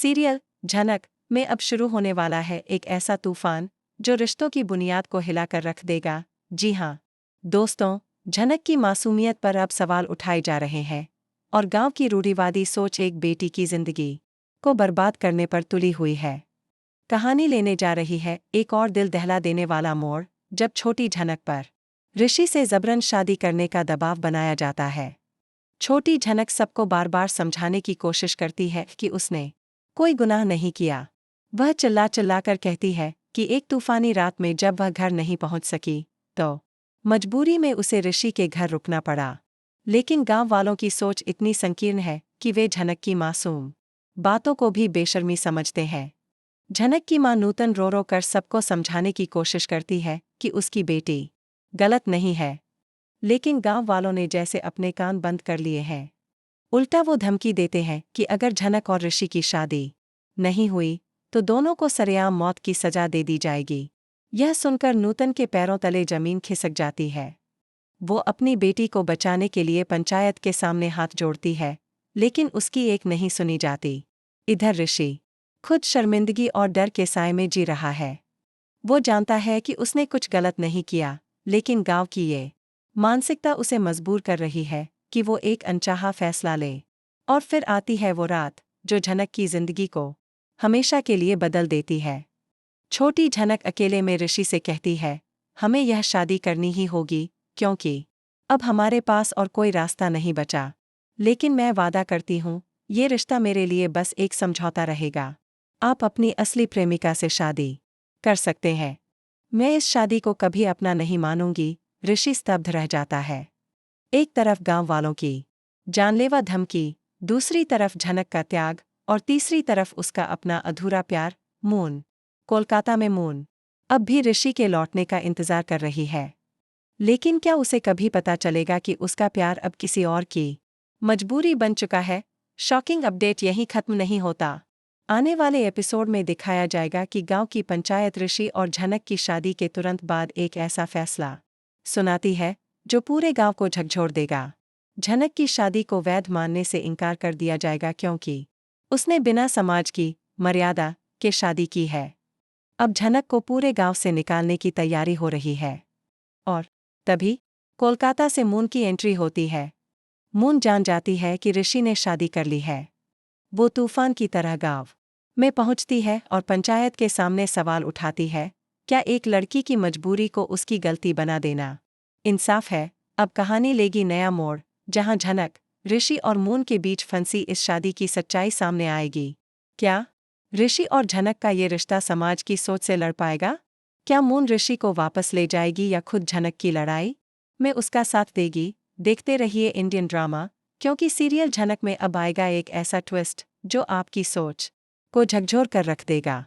Serial झनक में अब शुरू होने वाला है एक ऐसा तूफान जो रिश्तों की बुनियाद को हिलाकर रख देगा। जी हाँ दोस्तों, झनक की मासूमियत पर अब सवाल उठाए जा रहे हैं और गांव की रूढ़िवादी सोच एक बेटी की जिंदगी को बर्बाद करने पर तुली हुई है। कहानी लेने जा रही है एक और दिल दहला देने वाला मोड़, जब छोटी झनक पर ऋषि से जबरन शादी करने का दबाव बनाया जाता है। छोटी झनक सबको बार बार समझाने की कोशिश करती है कि उसने कोई गुनाह नहीं किया। वह चिल्ला चिल्लाकर कहती है कि एक तूफानी रात में जब वह घर नहीं पहुंच सकी तो मजबूरी में उसे ऋषि के घर रुकना पड़ा। लेकिन गांव वालों की सोच इतनी संकीर्ण है कि वे झनक की मासूम बातों को भी बेशर्मी समझते हैं। झनक की मां नूतन रो रो कर सबको समझाने की कोशिश करती है कि उसकी बेटी गलत नहीं है, लेकिन गांव वालों ने जैसे अपने कान बंद कर लिए हैं। उल्टा वो धमकी देते हैं कि अगर झनक और ऋषि की शादी नहीं हुई तो दोनों को सरेआम मौत की सजा दे दी जाएगी। यह सुनकर नूतन के पैरों तले जमीन खिसक जाती है। वो अपनी बेटी को बचाने के लिए पंचायत के सामने हाथ जोड़ती है, लेकिन उसकी एक नहीं सुनी जाती। इधर ऋषि खुद शर्मिंदगी और डर के साए में जी रहा है। वो जानता है कि उसने कुछ गलत नहीं किया, लेकिन गांव की ये मानसिकता उसे मजबूर कर रही है कि वो एक अनचाहा फैसला ले। और फिर आती है वो रात जो झनक की जिंदगी को हमेशा के लिए बदल देती है। छोटी झनक अकेले में ऋषि से कहती है, हमें यह शादी करनी ही होगी क्योंकि अब हमारे पास और कोई रास्ता नहीं बचा। लेकिन मैं वादा करती हूँ, ये रिश्ता मेरे लिए बस एक समझौता रहेगा। आप अपनी असली प्रेमिका से शादी कर सकते हैं। मैं इस शादी को कभी अपना नहीं मानूंगी। ऋषि स्तब्ध रह जाता है। एक तरफ गांव वालों की जानलेवा धमकी, दूसरी तरफ झनक का त्याग और तीसरी तरफ उसका अपना अधूरा प्यार। मून कोलकाता में मून अब भी ऋषि के लौटने का इंतजार कर रही है। लेकिन क्या उसे कभी पता चलेगा कि उसका प्यार अब किसी और की मजबूरी बन चुका है? शॉकिंग अपडेट यहीं खत्म नहीं होता। आने वाले एपिसोड में दिखाया जाएगा कि गांव की पंचायत ऋषि और झनक की शादी के तुरंत बाद एक ऐसा फैसला सुनाती है जो पूरे गांव को झकझोर देगा। झनक की शादी को वैध मानने से इनकार कर दिया जाएगा क्योंकि उसने बिना समाज की मर्यादा के शादी की है। अब झनक को पूरे गांव से निकालने की तैयारी हो रही है। और तभी कोलकाता से मून की एंट्री होती है। मून जान जाती है कि ऋषि ने शादी कर ली है। वो तूफान की तरह गांव में पहुंचती है और पंचायत के सामने सवाल उठाती है, क्या एक लड़की की मजबूरी को उसकी गलती बना देना इंसाफ है? अब कहानी लेगी नया मोड़, जहां झनक, ऋषि और मून के बीच फंसी इस शादी की सच्चाई सामने आएगी। क्या ऋषि और झनक का ये रिश्ता समाज की सोच से लड़ पाएगा? क्या मून ऋषि को वापस ले जाएगी या खुद झनक की लड़ाई में उसका साथ देगी? देखते रहिए इंडियन ड्रामा, क्योंकि सीरियल झनक में अब आएगा एक ऐसा ट्विस्ट जो आपकी सोच को झकझोर कर रख देगा।